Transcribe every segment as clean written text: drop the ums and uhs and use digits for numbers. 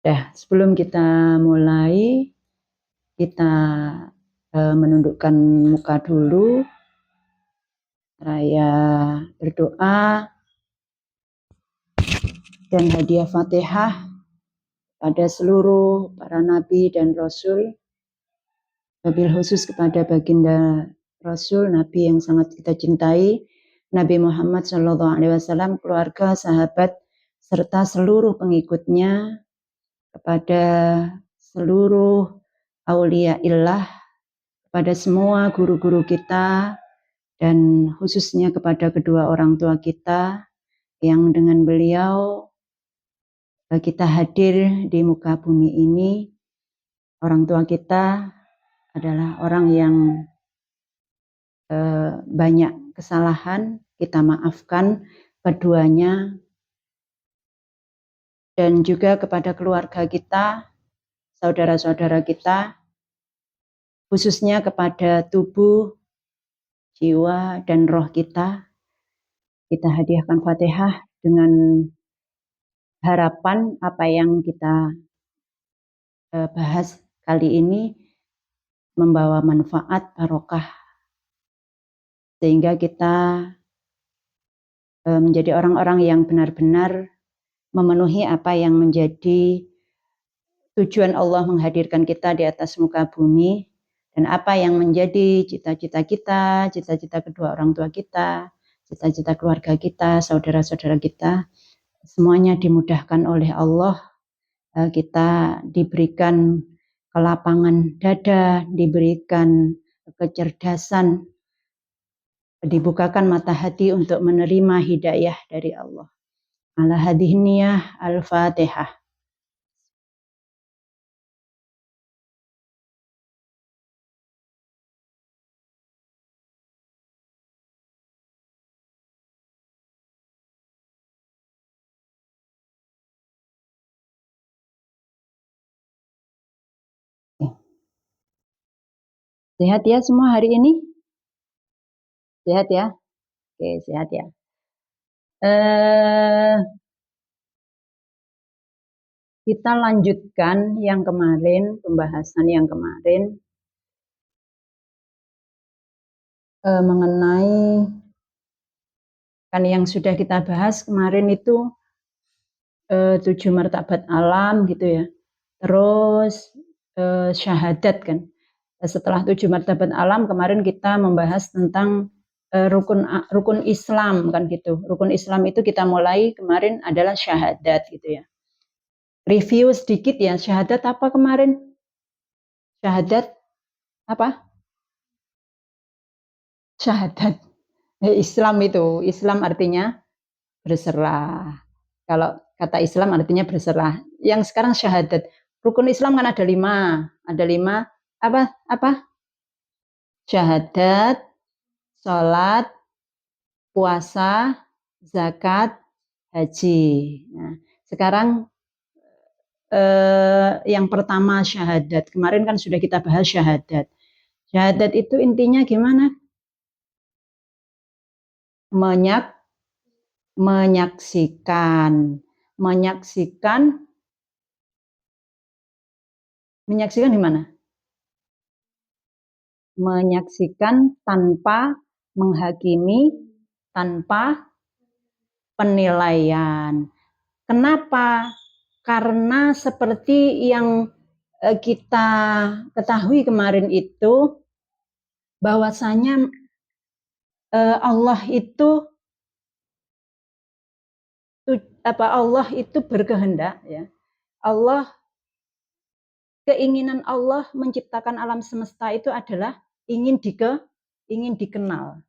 Sebelum kita mulai, kita menundukkan muka dulu, raya berdoa dan hadiah Fatihah pada seluruh para nabi dan rasul, wabil khusus kepada baginda Rasul, Nabi yang sangat kita cintai, Nabi Muhammad SAW, keluarga, sahabat, serta seluruh pengikutnya, kepada seluruh aulia illah, kepada semua guru-guru kita, dan khususnya kepada kedua orang tua kita, yang dengan beliau kita hadir di muka bumi ini. Orang tua kita adalah orang yang banyak kesalahan, kita maafkan keduanya, dan juga kepada keluarga kita, saudara-saudara kita, khususnya kepada tubuh, jiwa, dan roh kita. Kita hadiahkan Fatihah dengan harapan apa yang kita bahas kali ini membawa manfaat barokah, sehingga kita menjadi orang-orang yang benar-benar memenuhi apa yang menjadi tujuan Allah menghadirkan kita di atas muka bumi, dan apa yang menjadi cita-cita kita, cita-cita kedua orang tua kita, cita-cita keluarga kita, saudara-saudara kita, semuanya dimudahkan oleh Allah. Kita diberikan kelapangan dada, diberikan kecerdasan, dibukakan mata hati untuk menerima hidayah dari Allah. Ala hadhihi niyah, al-Fatihah. Sehat ya semua hari ini? Sehat ya? Oke, sehat ya. Kita lanjutkan yang kemarin, pembahasan yang kemarin mengenai kan yang sudah kita bahas kemarin itu 7 martabat alam gitu ya. Terus syahadat kan. Setelah 7 martabat alam kemarin kita membahas tentang rukun Islam kan gitu. Rukun Islam itu kita mulai kemarin adalah syahadat gitu ya. Review sedikit ya, syahadat apa kemarin? Syahadat apa? Syahadat. Islam itu, Islam artinya berserah. Kalau kata Islam artinya berserah. Yang sekarang syahadat. Rukun Islam kan ada 5. Ada 5 apa? Syahadat, sholat, puasa, zakat, haji. Nah, sekarang yang pertama syahadat. Kemarin kan sudah kita bahas syahadat. Syahadat itu intinya gimana? Menyaksikan di mana? Menyaksikan tanpa menghakimi, tanpa penilaian. Kenapa? Karena seperti yang kita ketahui kemarin itu, bahwasanya Allah itu berkehendak ya. Keinginan Allah menciptakan alam semesta itu adalah ingin dikenal.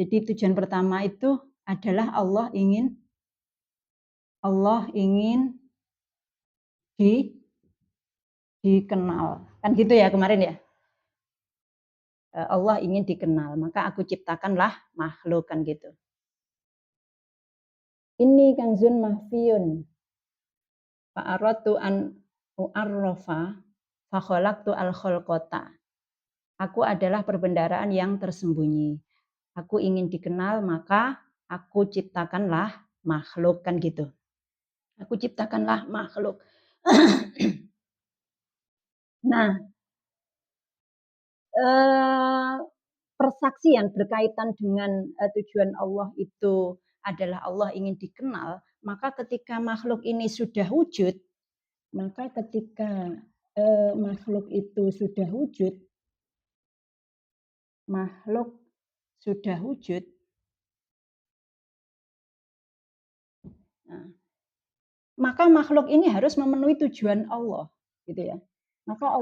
Jadi tujuan pertama itu adalah Allah ingin dikenal. Kan gitu ya kemarin ya. Allah ingin dikenal, maka aku ciptakanlah makhluk kan gitu. Ini kanzun mahfiyun. Fa'aratu an u'arrafa fa khalaqtu al-khalqata. Aku adalah perbendaharaan yang tersembunyi. Aku ingin dikenal, maka aku ciptakanlah makhluk kan gitu. Aku ciptakanlah makhluk. Nah, persaksian berkaitan dengan tujuan Allah itu adalah Allah ingin dikenal, maka ketika makhluk ini sudah wujud, maka ketika makhluk itu sudah wujud, makhluk sudah wujud, nah, maka makhluk ini harus memenuhi tujuan Allah, gitu ya. Maka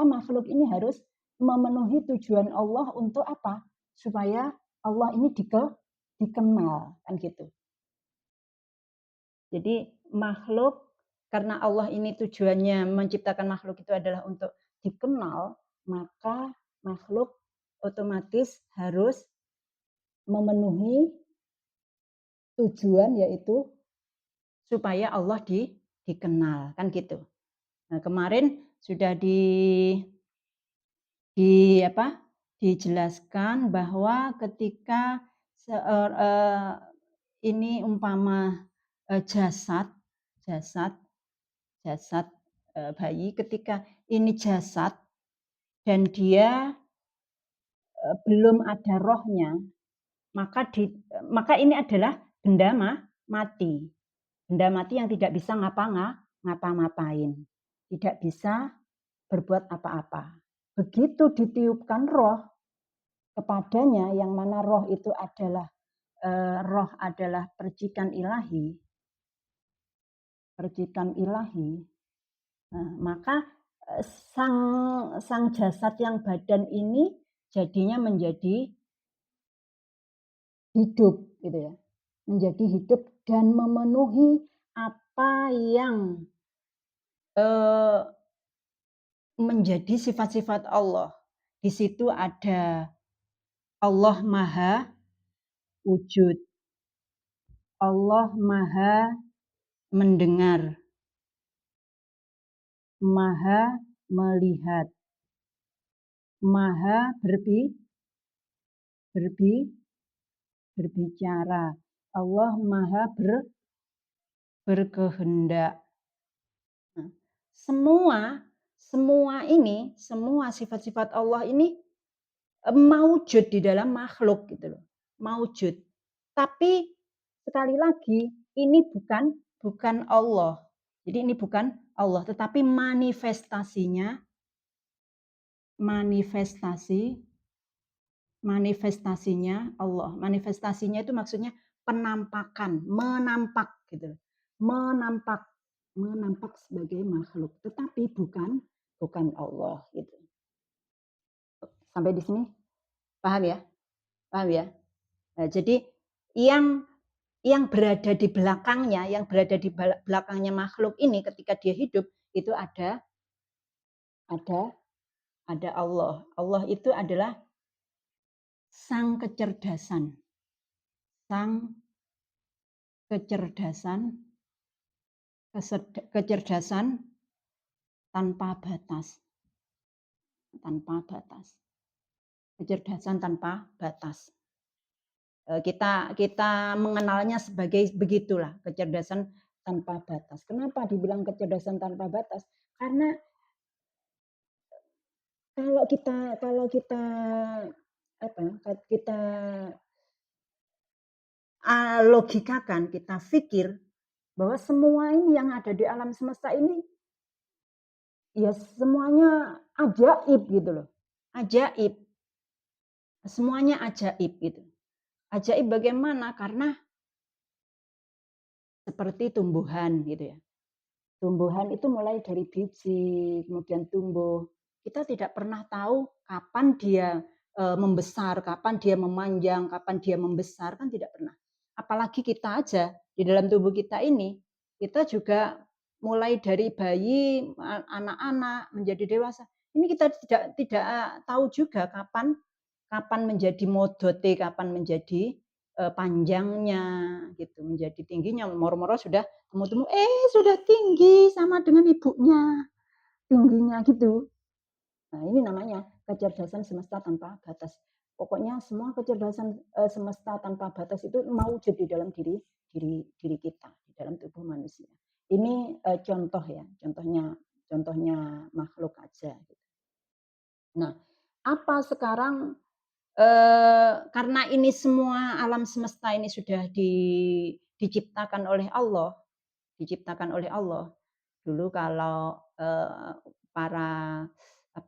makhluk ini harus memenuhi tujuan Allah untuk apa? Supaya Allah ini dikenal, kan gitu. Jadi makhluk, karena Allah ini tujuannya menciptakan makhluk itu adalah untuk dikenal, maka makhluk otomatis harus memenuhi tujuan, yaitu supaya Allah dikenal, kan gitu. Nah, kemarin sudah dijelaskan bahwa ketika ini umpama jasad bayi, ketika ini jasad dan dia belum ada rohnya, maka ini adalah benda mati. Benda mati yang tidak bisa ngapa-ngapain, tidak bisa berbuat apa-apa. Begitu ditiupkan roh kepadanya, yang mana roh itu adalah percikan ilahi, maka sang jasad yang badan ini jadinya menjadi hidup, gitu ya, menjadi hidup dan memenuhi apa yang menjadi sifat-sifat Allah. Di situ ada Allah Maha Wujud, Allah Maha Mendengar, Maha Melihat, Maha berbicara, Allah Maha berkehendak. Nah, semua sifat-sifat Allah ini maujud di dalam makhluk, gitu loh. Maujud. Tapi sekali lagi ini bukan Allah. Jadi ini bukan Allah, tetapi manifestasinya Allah. Manifestasinya itu maksudnya penampakan, menampak, gitu loh. Menampak sebagai makhluk, tetapi bukan Allah, gitu. Sampai di sini paham ya? Paham ya? Nah, jadi yang berada di belakangnya makhluk ini ketika dia hidup itu ada Allah. Allah itu adalah sang kecerdasan tanpa batas. Kecerdasan tanpa batas. Kita mengenalnya sebagai begitulah, kecerdasan tanpa batas. Kenapa dibilang kecerdasan tanpa batas? Karena kalau kita logikakan, kita pikir bahwa semua ini yang ada di alam semesta ini ya semuanya ajaib, gitu loh. Ajaib. Semuanya ajaib, gitu. Ajaib bagaimana? Karena seperti tumbuhan, gitu ya. Tumbuhan itu mulai dari biji, kemudian tumbuh. Kita tidak pernah tahu kapan dia membesar, kapan dia memanjang, kapan dia membesar, kan tidak pernah. Apalagi kita aja di dalam tubuh kita ini, kita juga mulai dari bayi, anak-anak menjadi dewasa. Ini kita tidak tahu juga kapan menjadi modote, kapan menjadi panjangnya, gitu, menjadi tingginya. Moro-moro sudah temu-temu, sudah tinggi sama dengan ibunya, tingginya, gitu. Nah, ini namanya kecerdasan semesta tanpa batas. Pokoknya semua kecerdasan semesta tanpa batas itu mewujud di dalam diri kita, di dalam tubuh manusia. Ini contoh ya, contohnya makhluk aja. Nah, apa sekarang karena ini semua alam semesta ini sudah diciptakan oleh Allah, Dulu kalau para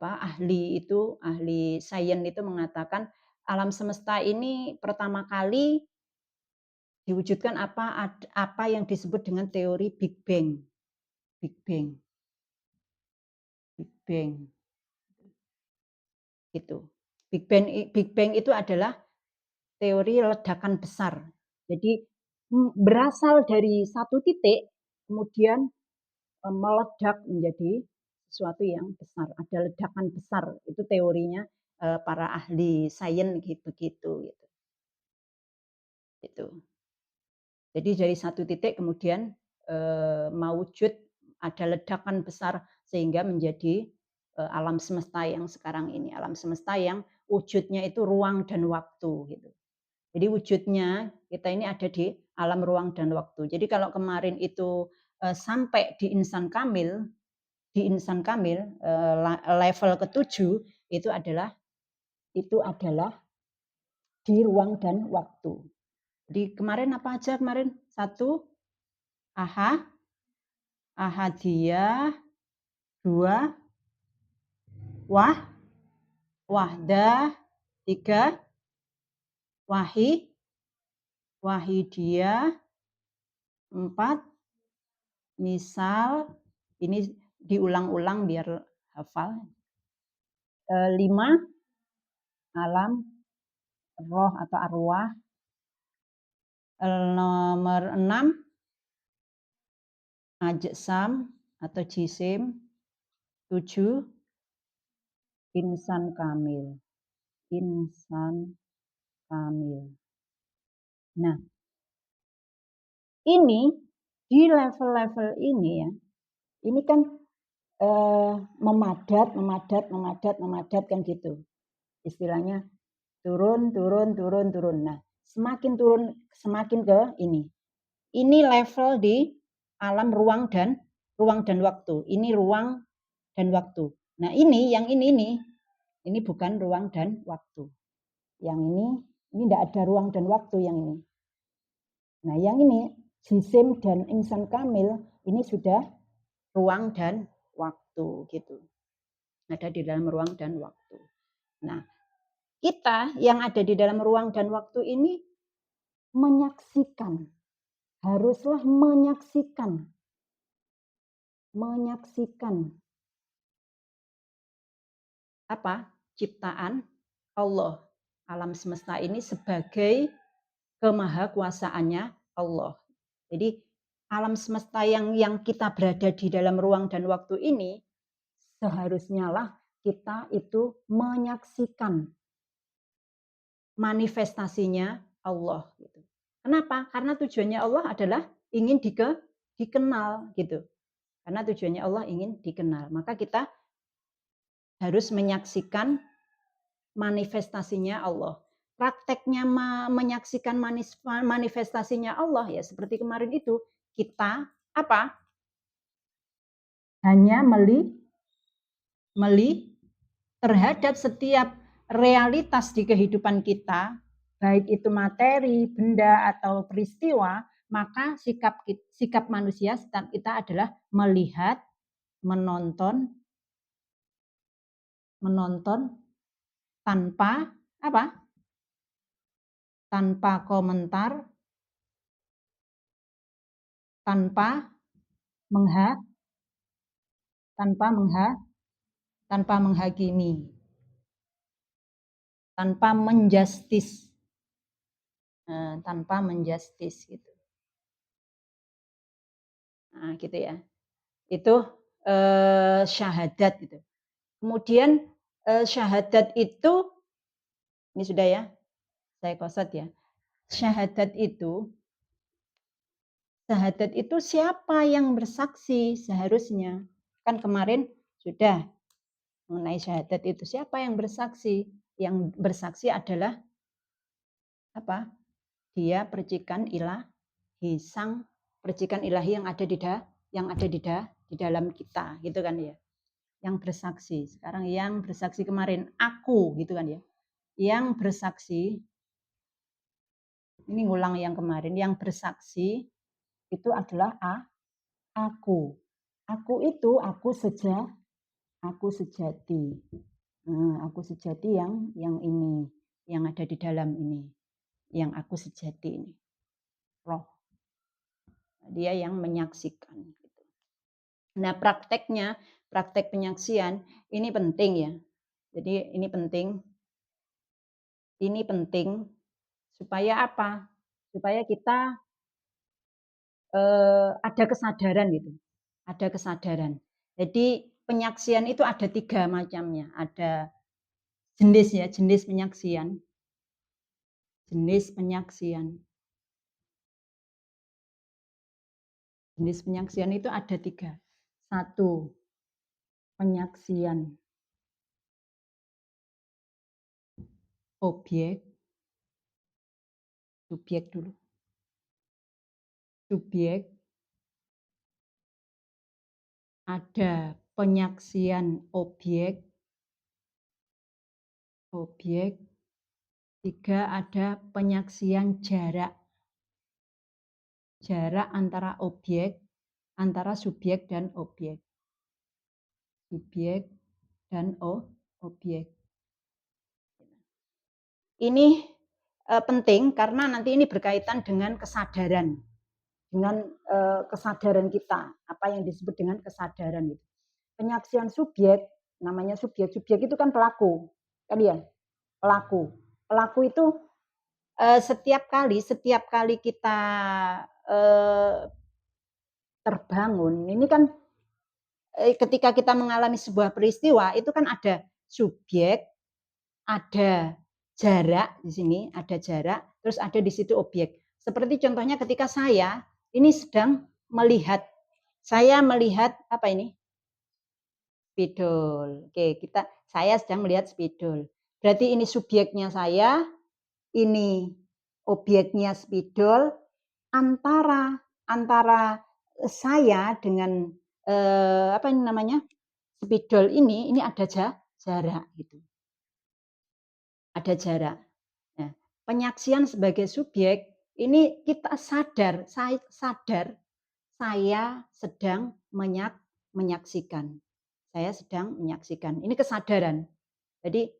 ahli itu, ahli sains itu mengatakan alam semesta ini pertama kali diwujudkan apa yang disebut dengan teori Big Bang. Big Bang. Big Bang. Gitu. Big Bang itu adalah teori ledakan besar. Jadi berasal dari satu titik, kemudian meledak menjadi sesuatu yang besar. Ada ledakan besar. Itu teorinya para ahli sains begitu. Gitu. Jadi dari satu titik kemudian mewujud ada ledakan besar sehingga menjadi alam semesta yang sekarang ini. Alam semesta yang wujudnya itu ruang dan waktu gitu. Jadi wujudnya kita ini ada di alam ruang dan waktu. Jadi kalau kemarin itu sampai di insan kamil level ke-7 itu adalah di ruang dan waktu. Jadi kemarin apa aja kemarin? 1 ahadiyah, 2 wahdah, 3 wahidiyah, 4 misal, ini diulang-ulang biar hafal. 5 alam roh atau arwah. Nomor 6 ajsam atau jisim. 7 insan kamil. Nah, ini di level-level ini ya, ini kan memadat kan gitu. Istilahnya turun. Nah, semakin turun semakin ke ini. Ini level di alam ruang dan waktu. Ini ruang dan waktu. Nah, yang ini bukan ruang dan waktu. Yang ini tidak ada ruang dan waktu yang ini. Nah, yang ini jisim dan insan kamil ini sudah ruang dan waktu gitu. Ada di dalam ruang dan waktu. Nah, kita yang ada di dalam ruang dan waktu ini menyaksikan, haruslah menyaksikan ciptaan Allah, alam semesta ini sebagai kemahakuasaannya Allah. Jadi alam semesta yang kita berada di dalam ruang dan waktu ini seharusnya lah kita itu menyaksikan manifestasinya Allah gitu. Kenapa? Karena tujuannya Allah adalah ingin dikenal gitu. Karena tujuannya Allah ingin dikenal. Maka kita harus menyaksikan manifestasinya Allah. Prakteknya menyaksikan manifestasinya Allah ya seperti kemarin itu kita hanya meli terhadap setiap realitas di kehidupan kita, baik itu materi, benda atau peristiwa, maka sikap manusia kita adalah melihat, menonton tanpa tanpa komentar, tanpa menghakimi, tanpa menjustis gitu. Nah, gitu ya. Itu syahadat gitu. Kemudian syahadat itu ini sudah ya. Saya qasad ya. Syahadat itu siapa yang bersaksi seharusnya? Kan kemarin sudah mengenai syahadat itu siapa yang bersaksi? Yang bersaksi adalah Dia percikan ilahi, sang percikan ilahi yang ada yang ada di dalam kita, gitu kan ya. Yang bersaksi. Sekarang yang bersaksi kemarin aku, gitu kan ya. Yang bersaksi, ini ngulang yang kemarin, yang bersaksi itu adalah aku. Aku itu aku sejati. Nah, aku sejati yang ini, yang ada di dalam ini, yang aku sejati ini. Roh. Dia yang menyaksikan. Nah, prakteknya, praktek penyaksian ini penting ya. Jadi ini penting. Ini penting supaya apa? Supaya kita ada kesadaran gitu. Ada kesadaran. Jadi penyaksian itu ada 3 macamnya. Ada jenis ya, jenis penyaksian. Jenis penyaksian. Jenis penyaksian itu ada 3. 1, penyaksian objek. Subjek dulu. Subjek. Ada penyaksian objek. Objek. 3, ada penyaksian jarak. Jarak antara objek, antara subjek dan objek. Subjek dan objek. Ini penting karena nanti ini berkaitan dengan kesadaran. Dengan kesadaran kita, apa yang disebut dengan kesadaran itu. Penyaksian subjek, namanya subjek. Subjek itu kan pelaku. Kan ya? Pelaku. Pelaku itu setiap kali kita terbangun, ini kan ketika kita mengalami sebuah peristiwa, itu kan ada subjek, ada jarak di sini, ada jarak, terus ada di situ objek. Seperti contohnya ketika saya ini sedang melihat, saya melihat apa ini? Spidol. Oke, saya sedang melihat spidol. Berarti ini subjeknya saya, ini objeknya spidol, antara saya dengan apa ini namanya? Spidol ini ada jarak gitu. Ada jarak. Nah, penyaksian sebagai subjek ini kita sadar saya sedang menyaksikan. Saya sedang menyaksikan. Ini kesadaran. Jadi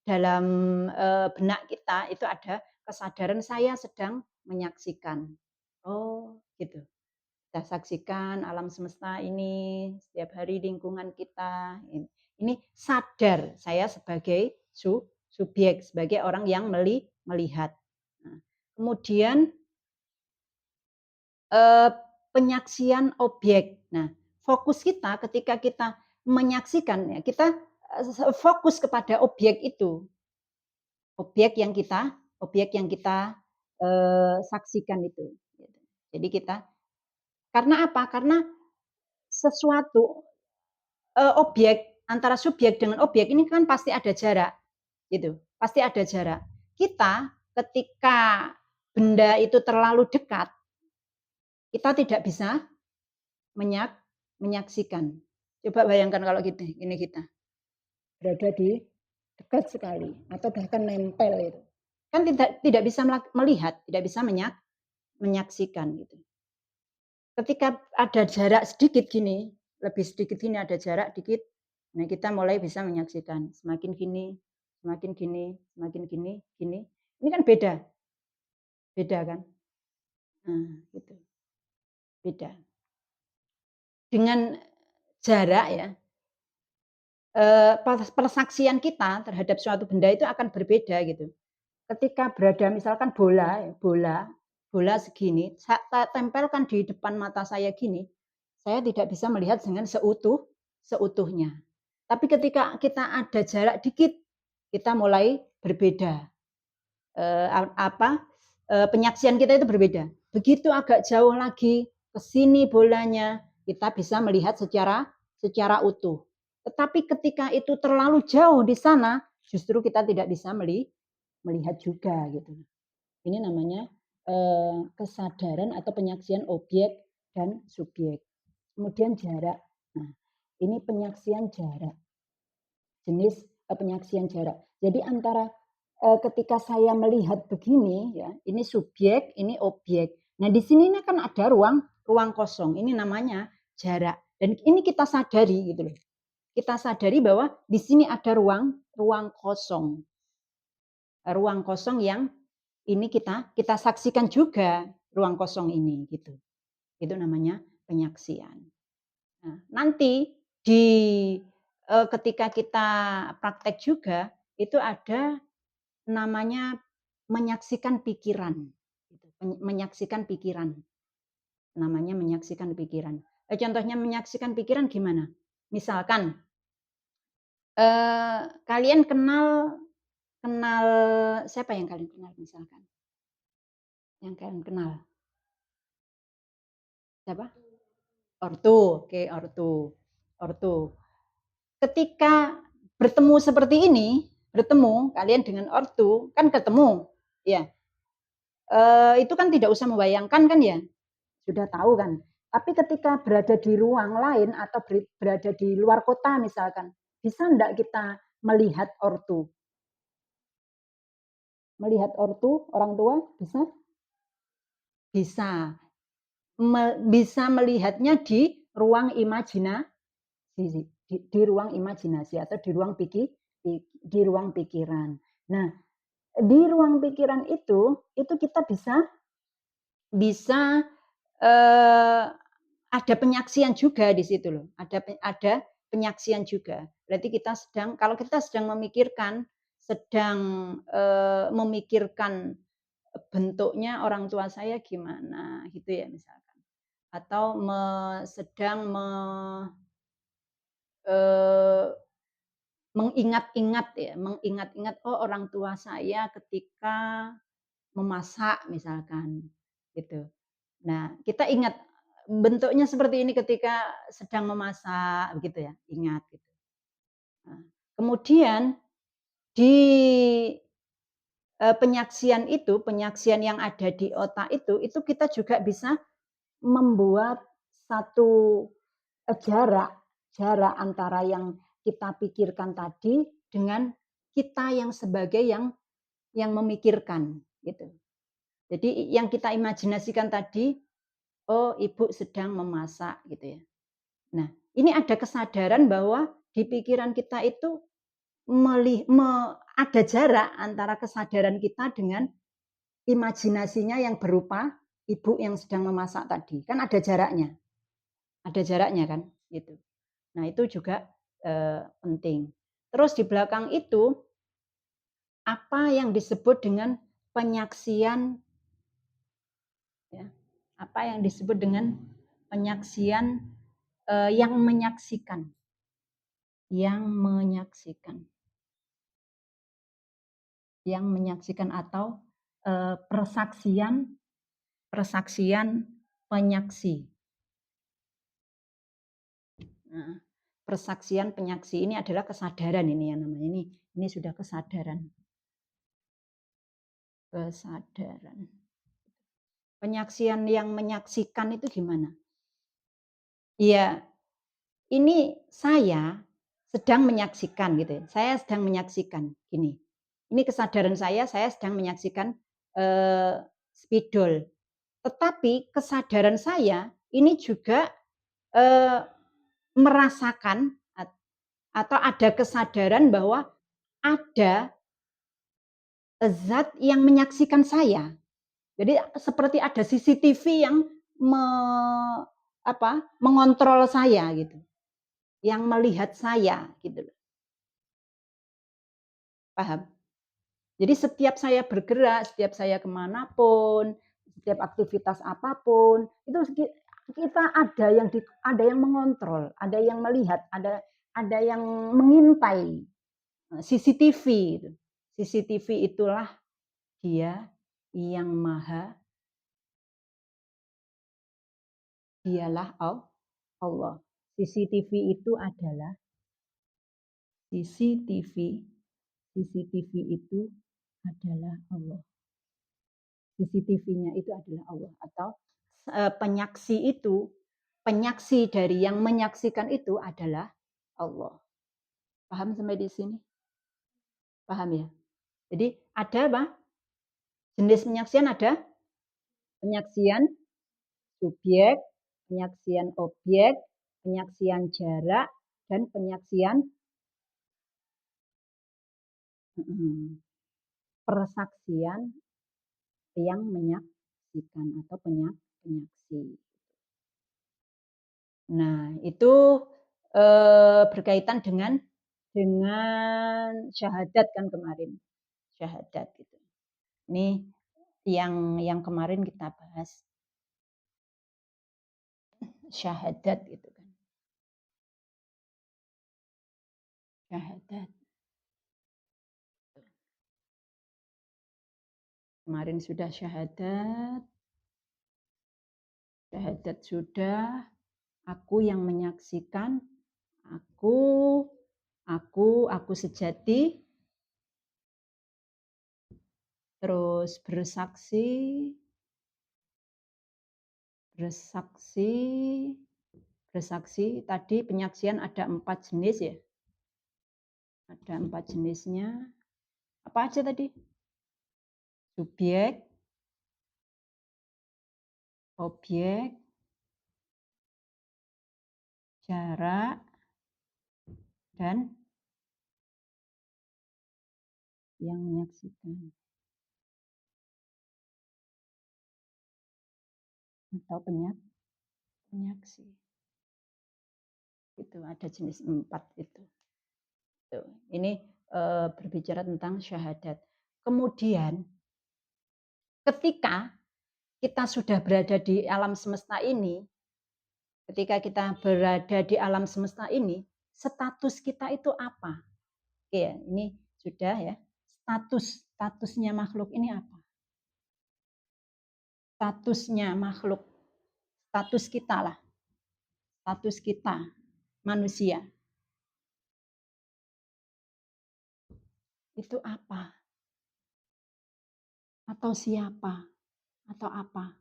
dalam benak kita itu ada kesadaran saya sedang menyaksikan. Oh, gitu. Kita saksikan alam semesta ini setiap hari lingkungan kita. Ini sadar saya sebagai subjek, sebagai orang yang melihat. Nah, kemudian penyaksian objek. Nah, fokus kita ketika kita menyaksikan, ya, kita fokus kepada objek itu, objek yang kita saksikan itu. Jadi kita karena apa? Karena sesuatu objek antara subjek dengan objek ini kan pasti ada jarak, gitu. Pasti ada jarak. Kita ketika benda itu terlalu dekat, kita tidak bisa menyaksikan. Coba bayangkan kalau ini kita berada di dekat sekali atau bahkan nempel itu. Kan tidak bisa melihat, tidak bisa menyaksikan gitu. Ketika ada jarak sedikit gini, lebih sedikit gini ada jarak dikit, nah kita mulai bisa menyaksikan. Semakin gini, semakin gini, semakin gini, gini. Ini kan beda. Beda kan? Nah, gitu. Beda. Dengan jarak ya, persaksian kita terhadap suatu benda itu akan berbeda gitu. Ketika berada misalkan bola segini, saya tempelkan di depan mata saya gini, saya tidak bisa melihat dengan seutuhnya. Tapi ketika kita ada jarak dikit, kita mulai berbeda. Penyaksian kita itu berbeda. Begitu agak jauh lagi ke sini bolanya, kita bisa melihat secara utuh. Tetapi ketika itu terlalu jauh di sana, justru kita tidak bisa melihat juga gitu. Ini namanya kesadaran atau penyaksian objek dan subjek. kemudian jarak. Nah, ini penyaksian jarak. Jenis penyaksian jarak. Jadi antara ketika saya melihat begini ya, ini subjek, ini objek. Nah, di sini ini kan ada ruang kosong. Ini namanya jarak. Dan ini kita sadari gitu loh. Kita sadari bahwa di sini ada ruang kosong. Ruang kosong yang ini kita saksikan juga ruang kosong ini gitu. Itu namanya penyaksian. Nah, nanti di ketika kita praktek juga itu ada namanya menyaksikan pikiran. Menyaksikan pikiran. Namanya menyaksikan pikiran. Contohnya menyaksikan pikiran gimana? Misalkan kalian kenal siapa yang kalian kenal misalkan? Yang kalian kenal? Siapa? Ortu. Oke, ortu. Ketika bertemu seperti ini, kalian dengan ortu, kan ketemu. Ya. Itu kan tidak usah membayangkan kan ya? Sudah tahu kan? Tapi ketika berada di ruang lain atau berada di luar kota misalkan, bisa enggak kita melihat ortu? Melihat ortu, orang tua, bisa? Bisa. Bisa melihatnya di ruang imajinasi, di ruang imajinasi atau di ruang pikiran. Nah, di ruang pikiran itu kita bisa ada penyaksian juga di situ loh. Ada penyaksian juga. Berarti kalau kita sedang memikirkan bentuknya orang tua saya gimana gitu ya misalkan. Atau sedang mengingat-ingat oh orang tua saya ketika memasak misalkan gitu. Nah, kita ingat bentuknya seperti ini ketika sedang memasak gitu ya, ingat gitu. Nah, kemudian di penyaksian yang ada di otak itu kita juga bisa membuat satu jarak antara yang kita pikirkan tadi dengan kita yang sebagai yang memikirkan gitu. Jadi yang kita imajinasikan tadi, oh ibu sedang memasak gitu ya. Nah, ini ada kesadaran bahwa di pikiran kita itu ada jarak antara kesadaran kita dengan imajinasinya yang berupa ibu yang sedang memasak tadi. Kan ada jaraknya. Ada jaraknya kan gitu. Nah, itu juga penting. Terus di belakang itu apa yang disebut dengan penyaksian ya. Apa yang disebut dengan penyaksian yang menyaksikan. Yang menyaksikan atau persaksian penyaksi. Nah, persaksian penyaksi ini adalah kesadaran ini yang namanya ini sudah kesadaran. Penyaksian yang menyaksikan itu gimana? Iya, ini saya sedang menyaksikan gitu ya. Saya sedang menyaksikan gini. Ini kesadaran saya sedang menyaksikan spidol. Tetapi kesadaran saya ini juga merasakan atau ada kesadaran bahwa ada zat yang menyaksikan saya. Jadi seperti ada CCTV yang mengontrol saya gitu. Yang melihat saya gitu. Paham? Jadi setiap saya bergerak, setiap saya kemanapun, setiap aktivitas apapun, itu kita ada yang mengontrol, ada yang melihat, ada yang mengintai. CCTV. CCTV itulah dia yang dialah Allah. CCTV itu adalah CCTV itu adalah Allah. CCTV-nya itu adalah Allah atau penyaksi itu penyaksi dari yang menyaksikan itu adalah Allah. Paham sampai di sini? Paham ya? Jadi ada apa? Jenis penyaksian ada penyaksian subjek, penyaksian objek, penyaksian jarak, dan penyaksian persaksian yang menyaksikan atau penyaksi. Nah, itu berkaitan dengan syahadat kan kemarin, syahadat gitu. Ini yang kemarin kita bahas syahadat gitu kan. Syahadat. Kemarin sudah syahadat. Syahadat sudah, aku yang menyaksikan, aku sejati, terus bersaksi, tadi penyaksian ada 4 jenis ya. Ada 4 jenisnya. Apa aja tadi? Subjek, objek, jarak, dan yang menyaksikan atau penyaksi. Itu ada jenis 4 itu. Ini berbicara tentang syahadat. Kemudian ketika kita sudah berada di alam semesta ini, status kita itu apa? Oke ya, ini sudah ya. Statusnya makhluk ini apa? Statusnya makhluk, status kita lah. Status kita manusia. Itu apa? Atau siapa? Atau apa?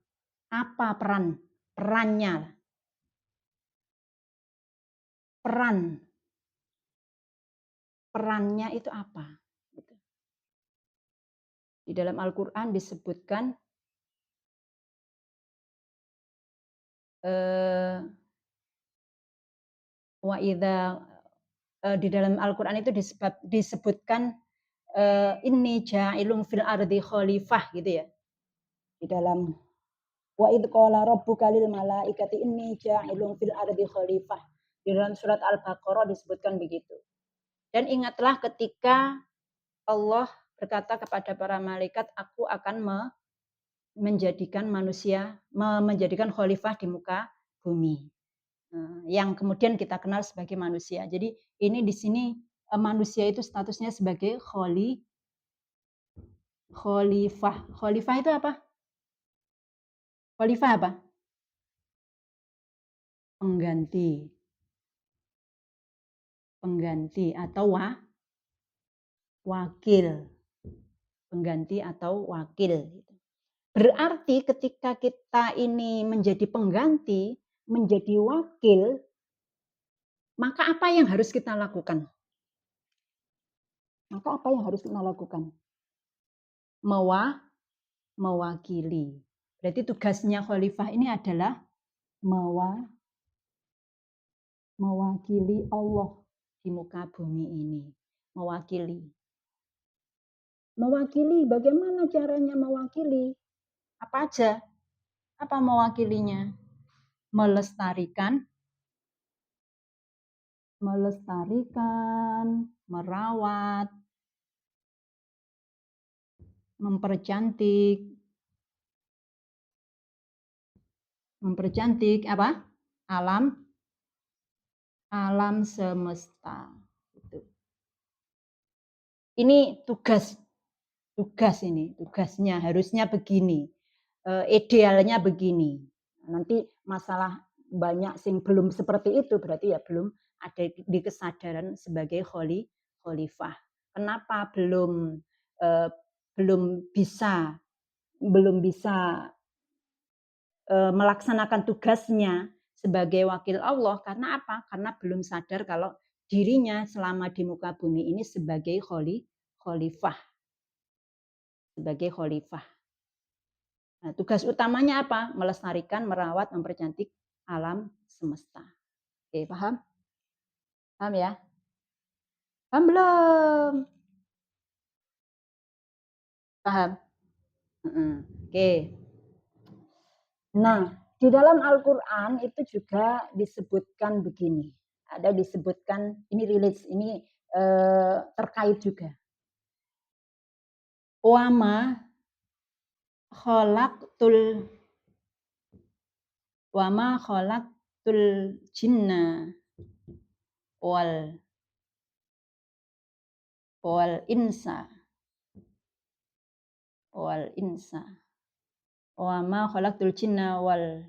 Apa perannya? Perannya itu apa? Di dalam Al-Quran disebutkan di dalam Al-Quran itu disebutkan inni ja'ilun fil ardi khalifah gitu ya. Di dalam wa idz qala rabbuka lil malaikati inni ja'ilun fil ardi khalifah. Di dalam surat Al-Baqarah disebutkan begitu. Dan ingatlah ketika Allah berkata kepada para malaikat, aku akan menjadikan manusia, menjadikan khalifah di muka bumi. Yang kemudian kita kenal sebagai manusia. Jadi ini di sini manusia itu statusnya sebagai khalifah. Khalifah itu apa? Khalifah apa? Pengganti atau wakil. Pengganti atau wakil. Berarti ketika kita ini menjadi pengganti, menjadi wakil, maka apa yang harus kita lakukan? Mewakili. Berarti tugasnya khalifah ini adalah mewakili Allah di muka bumi ini. Mewakili. Bagaimana caranya mewakili? Apa aja? Apa mewakilinya? Melestarikan, merawat, mempercantik apa? Alam semesta. Ini tugasnya harusnya begini. Idealnya begini. Nanti masalah banyak sing belum seperti itu berarti ya belum ada di kesadaran sebagai khalifah. Kenapa belum bisa melaksanakan tugasnya sebagai wakil Allah. Karena apa? Karena belum sadar kalau dirinya selama di muka bumi ini sebagai khalifah. Sebagai khalifah. Nah, tugas utamanya apa? Melestarikan, merawat, mempercantik alam semesta. Oke, paham? Paham ya? Paham belum? Paham? Oke. Nah, di dalam Al-Quran itu juga disebutkan begini. Ada disebutkan, ini rilis, ini terkait juga. Wama khalaqtul jinna wal insa wama khalaqtul jinna wal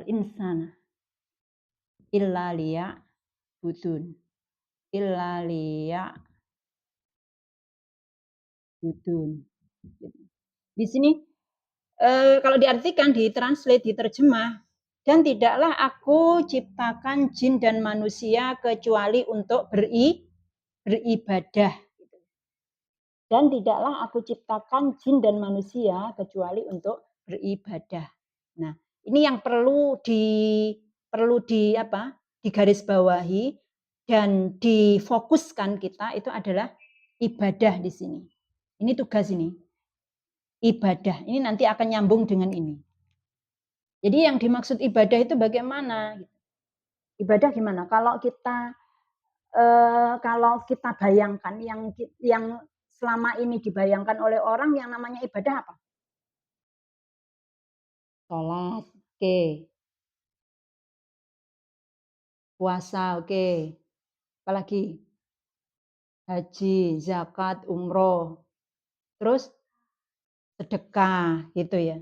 insana illa liya'budun Di sini kalau diartikan, ditranslate, diterjemah, dan tidaklah aku ciptakan jin dan manusia kecuali untuk beribadah. Dan tidaklah aku ciptakan jin dan manusia kecuali untuk beribadah. Nah, ini yang perlu digarisbawahi dan difokuskan kita itu adalah ibadah di sini. Ini tugas ini. Ibadah. Ini nanti akan nyambung dengan ini. Jadi yang dimaksud ibadah itu bagaimana? Ibadah gimana? Kalau kita bayangkan yang selama ini dibayangkan oleh orang yang namanya ibadah apa? Sholat, oke. Puasa, oke. Apalagi? Haji, zakat, umroh. Terus sedekah, gitu ya.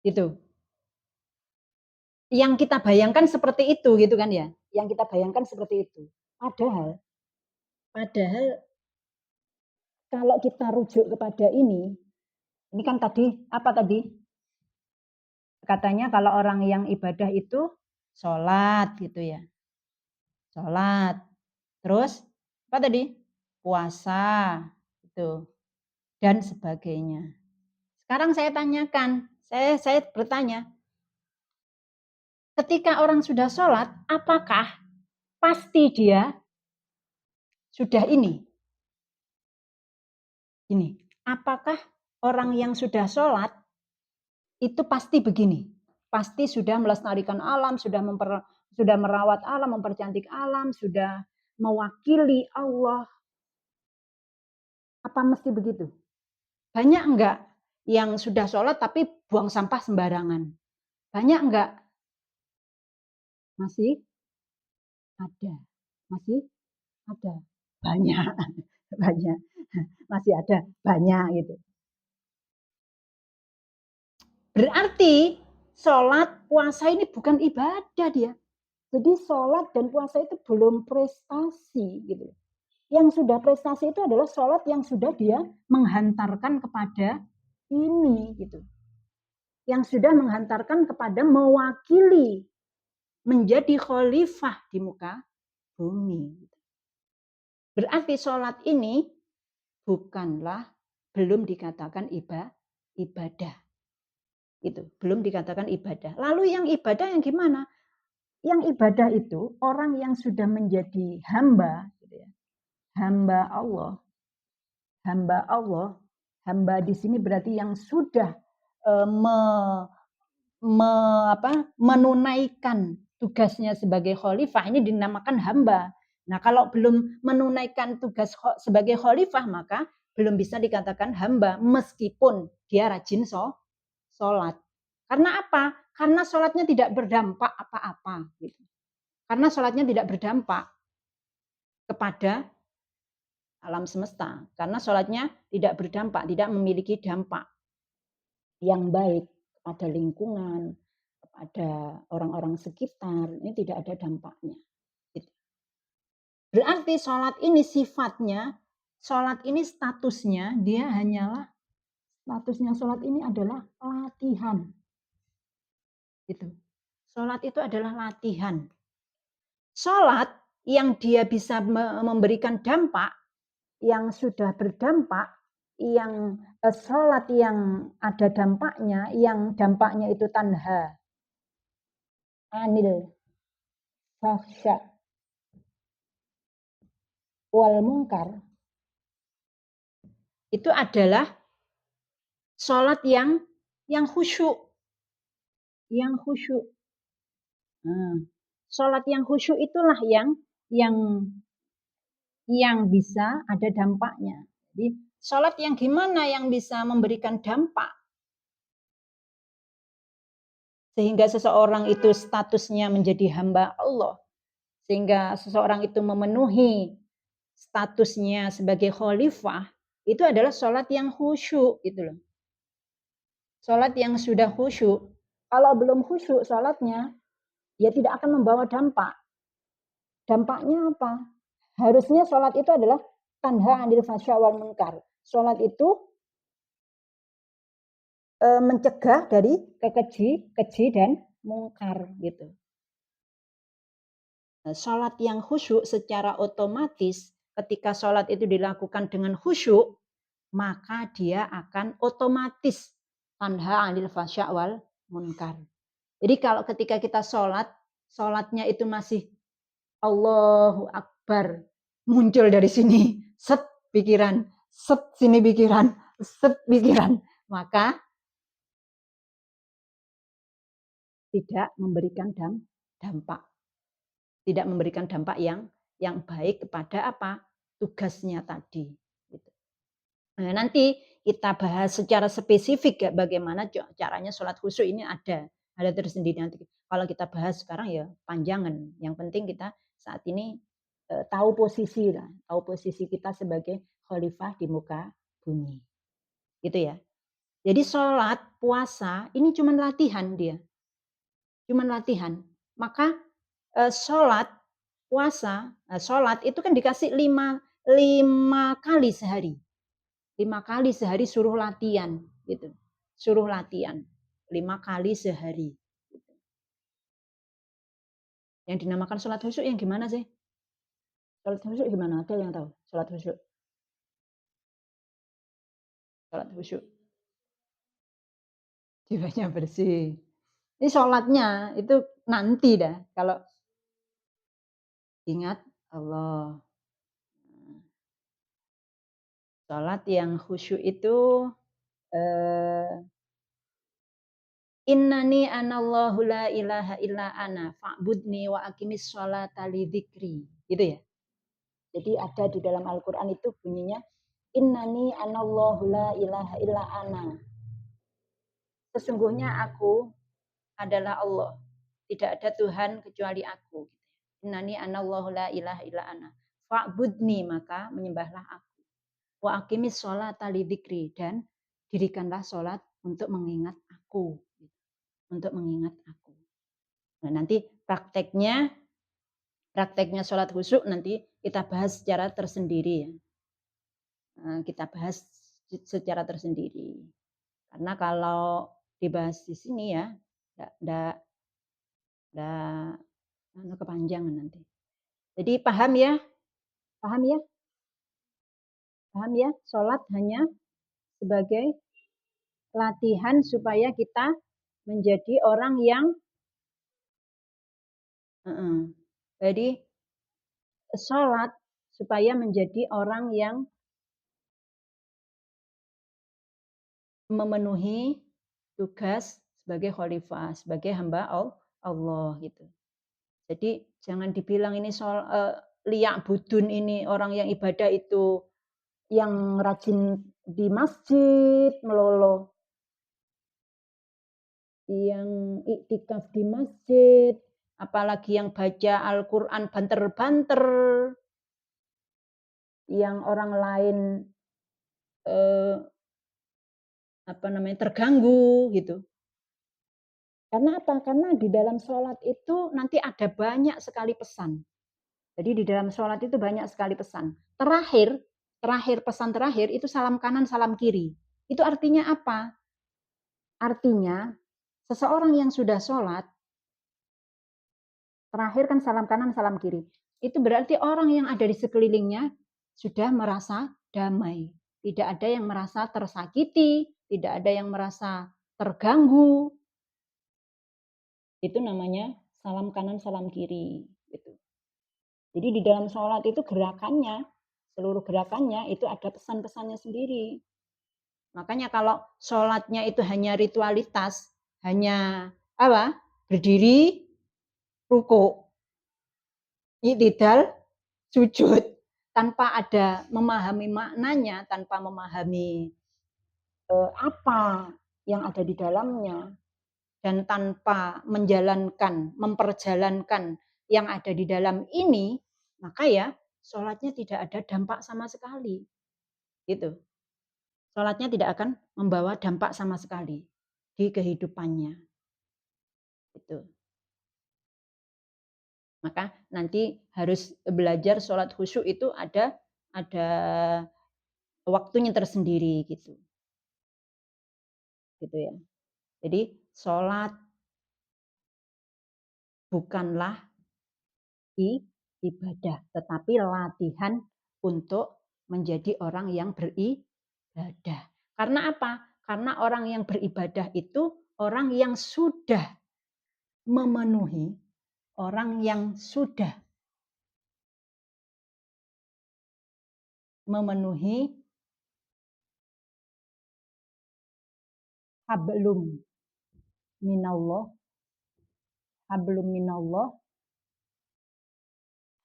Itu. Yang kita bayangkan seperti itu, gitu kan ya? Yang kita bayangkan seperti itu. Padahal kalau kita rujuk kepada ini kan tadi, apa tadi? Katanya kalau orang yang ibadah itu sholat gitu ya. Sholat. Terus apa tadi? Puasa gitu. Dan sebagainya. Sekarang saya tanyakan, saya bertanya, ketika orang sudah sholat, apakah pasti dia sudah ini? Apakah orang yang sudah sholat itu pasti begini? Pasti sudah melestarikan alam, sudah merawat alam, mempercantik alam, sudah mewakili Allah. Apa mesti begitu? Banyak enggak yang sudah sholat tapi buang sampah sembarangan? Banyak enggak? Masih ada. Masih ada. Banyak. Banyak. Masih ada. Banyak gitu. Berarti sholat, puasa ini bukan ibadah dia. Jadi sholat dan puasa itu belum prestasi gitu. Yang sudah prestasi itu adalah sholat yang sudah dia menghantarkan kepada ini gitu. Yang sudah menghantarkan kepada mewakili menjadi khalifah di muka bumi. Berarti sholat ini bukanlah, belum dikatakan ibadah. Itu belum dikatakan ibadah. Lalu yang ibadah yang gimana? Yang ibadah itu orang yang sudah menjadi hamba, gitu ya. Hamba Allah. Hamba di sini berarti yang sudah menunaikan tugasnya sebagai khalifah, ini dinamakan hamba. Nah, kalau belum menunaikan tugas sebagai khalifah, maka belum bisa dikatakan hamba meskipun dia rajin sholat. Karena apa? Karena sholatnya tidak berdampak apa-apa. Gitu. Karena sholatnya tidak berdampak kepada alam semesta. Karena sholatnya tidak berdampak, tidak memiliki dampak yang baik pada lingkungan, kepada orang-orang sekitar. Ini tidak ada dampaknya. Gitu. Berarti sholat ini sifatnya, sholat ini statusnya dia hanyalah Statusnya sholat ini adalah latihan. Gitu. Sholat itu adalah latihan. Sholat yang dia bisa memberikan dampak, yang sudah berdampak, yang sholat yang ada dampaknya, yang dampaknya itu tanha anil fahsya wal munkar, itu adalah sholat yang khusyuk, yang khusyuk. Sholat yang khusyuk itulah yang bisa ada dampaknya. Jadi sholat yang gimana yang bisa memberikan dampak sehingga seseorang itu statusnya menjadi hamba Allah, sehingga seseorang itu memenuhi statusnya sebagai khalifah, itu adalah sholat yang khusyuk gitu loh. Sholat yang sudah khusyuk. Kalau belum khusyuk sholatnya, ya tidak akan membawa dampak. Dampaknya apa? Harusnya sholat itu adalah tanha anil fasya wal munkar. Sholat itu mencegah dari keji dan mungkar gitu. Sholat yang khusyuk secara otomatis ketika sholat itu dilakukan dengan khusyuk, maka dia akan otomatis tanha anil fasya wal munkar. Jadi kalau ketika kita sholatnya itu masih Allahu Akbar, muncul dari sini, set pikiran, set sini pikiran, set pikiran, maka tidak memberikan dampak. Tidak memberikan dampak yang baik kepada apa? Tugasnya tadi. Nah, nanti kita bahas secara spesifik ya bagaimana caranya sholat khusyuk ini ada tersendiri nanti. Kalau kita bahas sekarang ya panjangan. Yang penting kita saat ini tahu posisi lah, tahu posisi kita sebagai khalifah di muka bumi. Gitu ya. Jadi sholat, puasa ini cuma latihan dia. Cuma latihan. Maka sholat, puasa, sholat itu kan dikasih 5 kali sehari. 5 kali sehari suruh latihan gitu. Suruh latihan 5 kali sehari. Yang dinamakan sholat khusyuk yang gimana sih? Sholat khusyuk gimana? Ada yang tahu? Sholat khusyuk. Sholat khusyuk. Jiwanya bersih. Ini sholatnya itu nanti dah. Kalau ingat Allah. Sholat yang khusyuk itu Innani anallahu la ilaha illa ana fa'budni wa aqimis sholata li dzikri. Gitu ya. Jadi ada di dalam Al-Qur'an itu bunyinya Innani anallahu la ilaha illa ana. Sesungguhnya aku adalah Allah. Tidak ada Tuhan kecuali aku. Innani anallahu la ilaha illa ana. Fa'budni maka menyembahlah aku. Wa aqimis sholata li dzikri dan dirikanlah sholat untuk mengingat aku. Untuk mengingat aku. Nah, nanti prakteknya sholat khusyuk nanti kita bahas secara tersendiri ya. Kita bahas secara tersendiri. Karena kalau dibahas di sini ya, enggak kepanjangan nanti. Jadi paham ya? Paham ya? Paham ya? Sholat hanya sebagai latihan supaya kita menjadi orang yang jadi sholat supaya menjadi orang yang memenuhi tugas sebagai khalifah, sebagai hamba Allah gitu. Jadi jangan dibilang ini soal liak budun ini orang yang ibadah itu yang rajin di masjid melolo, yang iktikaf di masjid, apalagi yang baca Al-Quran banter-banter, yang orang lain terganggu gitu. Karena apa? Karena di dalam sholat itu nanti ada banyak sekali pesan. Jadi di dalam sholat itu banyak sekali pesan. Terakhir pesan terakhir itu salam kanan, salam kiri. Itu artinya apa? Artinya seseorang yang sudah sholat, terakhir kan salam kanan, salam kiri. Itu berarti orang yang ada di sekelilingnya sudah merasa damai. Tidak ada yang merasa tersakiti, tidak ada yang merasa terganggu. Itu namanya salam kanan, salam kiri. Gitu. Jadi di dalam sholat itu gerakannya, seluruh gerakannya itu ada pesan-pesannya sendiri. Makanya kalau sholatnya itu hanya ritualitas, hanya apa? Berdiri, ruku, i'tidal, sujud, tanpa ada memahami maknanya, tanpa memahami apa yang ada di dalamnya, dan tanpa memperjalankan yang ada di dalam ini, maka ya sholatnya tidak ada dampak sama sekali. Gitu. Sholatnya tidak akan membawa dampak sama sekali di kehidupannya. Gitu. Maka nanti harus belajar sholat khusyuk itu ada waktunya tersendiri gitu. Gitu ya. Jadi sholat bukanlah ibadah, tetapi latihan untuk menjadi orang yang beribadah. Karena apa? Karena orang yang beribadah itu orang yang sudah memenuhi, orang yang sudah memenuhi hablum minallah, hablum minallah,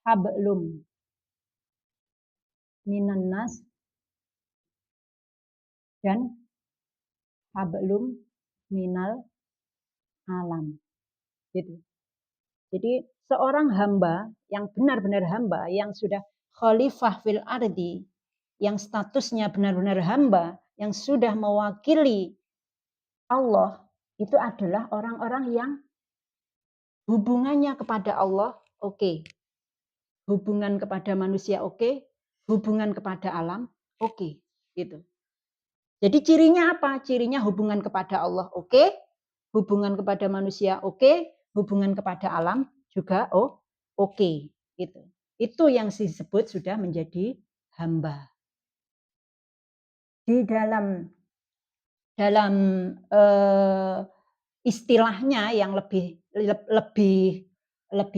hablum minannas, dan hablum minal alam. Gitu. Jadi seorang hamba yang benar-benar hamba, yang sudah khalifah fil ardi, yang statusnya benar-benar hamba, yang sudah mewakili Allah, itu adalah orang-orang yang hubungannya kepada Allah oke. Hubungan kepada manusia oke, hubungan kepada alam oke. Gitu. Jadi cirinya apa? Cirinya hubungan kepada Allah oke, hubungan kepada manusia oke, hubungan kepada alam juga oke. Gitu. Itu yang disebut sudah menjadi hamba. Di dalam istilahnya yang lebih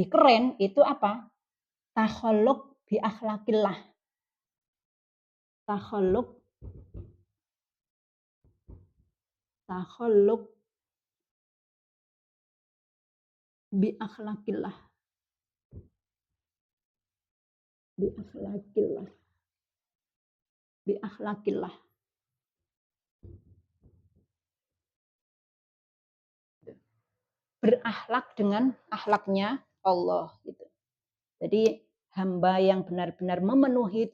keren itu apa? Takhalluk bi akhlakillah. Takhalluk bi akhlakillah. Bi akhlakillah. Bi akhlakillah. Berakhlak dengan akhlaknya Allah gitu. Jadi hamba yang benar-benar memenuhi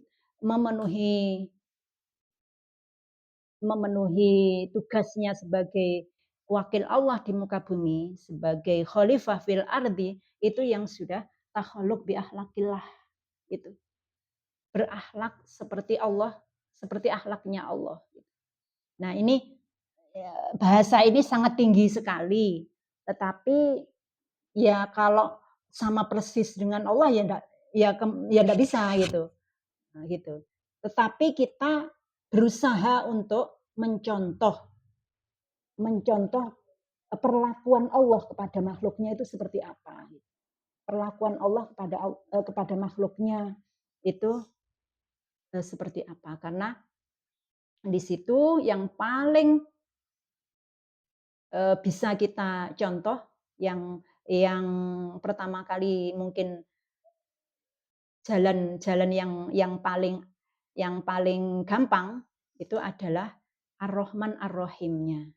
tugasnya sebagai wakil Allah di muka bumi, sebagai khalifah fil ardi, itu yang sudah takhalluk bi akhlakillah itu. Berakhlak seperti Allah, seperti akhlaknya Allah. Nah, ini bahasa ini sangat tinggi sekali. Tetapi ya kalau sama persis dengan Allah ya enggak bisa gitu. Nah, gitu. Tetapi kita berusaha untuk mencontoh perlakuan Allah kepada makhluknya itu seperti apa. Perlakuan Allah kepada makhluknya itu seperti apa. Karena di situ yang paling bisa kita contoh yang pertama kali mungkin jalan yang paling gampang itu adalah Ar-Rahman Ar-Rahimnya.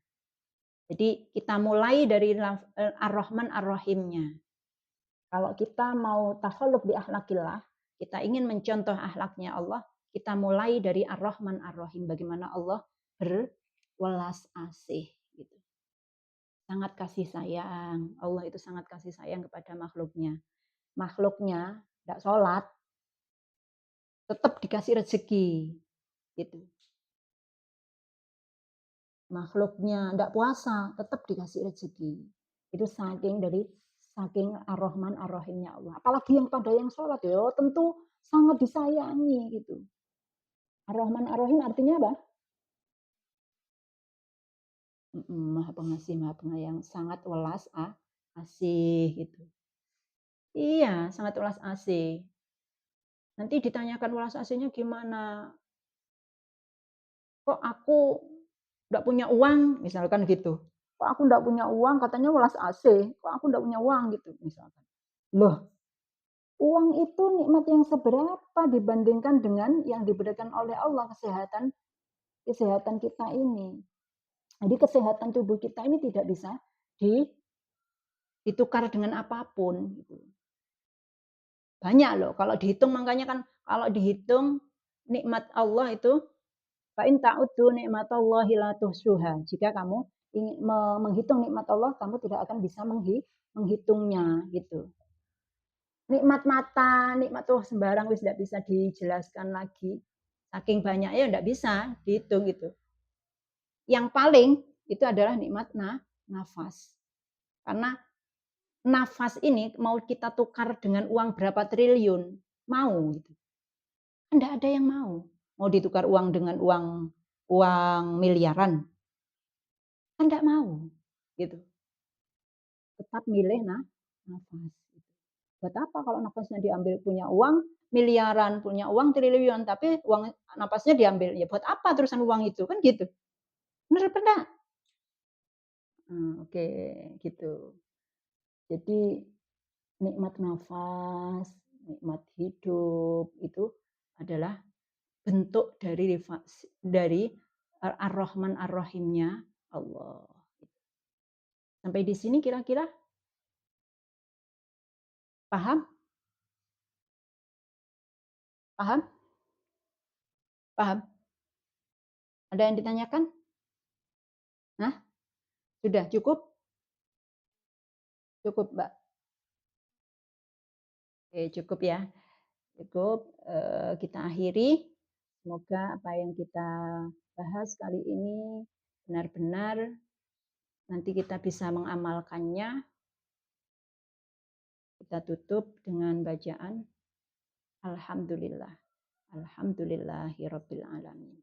Jadi kita mulai dari Ar-Rahman Ar-Rahimnya. Kalau kita mau takhalluk bi akhlakillah, kita ingin mencontoh akhlaknya Allah, kita mulai dari Ar-Rahman Ar-Rahim. Bagaimana Allah berwelas asih. Gitu. Sangat kasih sayang. Allah itu sangat kasih sayang kepada makhluknya. Makhluknya tidak sholat, tetap dikasih rezeki. Gitu. makhluknya ndak puasa, tetap dikasih rezeki. Itu saking Ar-Rahman Ar-Rahimnya Allah. Apalagi yang pada yang sholat ya tentu sangat disayangi gitu. Ar-Rahman Ar-Rahim artinya apa? Maha Pengasih, Maha Penyayang, sangat welas asih gitu. Iya, sangat welas asih. Nanti ditanyakan welas asihnya gimana? Kok aku nggak punya uang, misalkan gitu. Kok aku nggak punya uang, katanya welas asih. Kok aku nggak punya uang gitu, misalkan. Loh, uang itu nikmat yang seberapa dibandingkan dengan yang diberikan oleh Allah kesehatan kita ini. Jadi kesehatan tubuh kita ini tidak bisa ditukar dengan apapun. Gitu. Banyak loh, kalau dihitung makanya kan kalau dihitung nikmat Allah itu fa in ta'uddu nikmatallahi la tuhsuha. Jika kamu ingin menghitung nikmat Allah, kamu tidak akan bisa menghitungnya gitu. Nikmat mata, nikmat tuh sembarang wis tidak bisa dijelaskan lagi. Saking banyaknya tidak bisa dihitung gitu. Yang paling itu adalah nikmat nafas. Karena nafas ini mau kita tukar dengan uang berapa triliun, mau gitu. Tidak ada yang mau. Mau ditukar uang dengan uang miliaran, kan tidak mau. Gitu. Tetap milih nafas. Buat apa kalau nafasnya diambil punya uang miliaran, punya uang triliun, tapi uang nafasnya diambil. Ya buat apa terusan uang itu? Kan gitu. Benar apa enggak? Oke, gitu. Jadi nikmat nafas, nikmat hidup itu adalah bentuk dari Ar-Rahman Ar-Rahimnya Allah. Sampai di sini kira-kira paham? Paham? Paham? Ada yang ditanyakan? Nah, sudah cukup? Cukup, Mbak. Oke, cukup ya. Cukup, kita akhiri. Semoga apa yang kita bahas kali ini benar-benar nanti kita bisa mengamalkannya. Kita tutup dengan bacaan Alhamdulillah. Alhamdulillahirabbil alamin.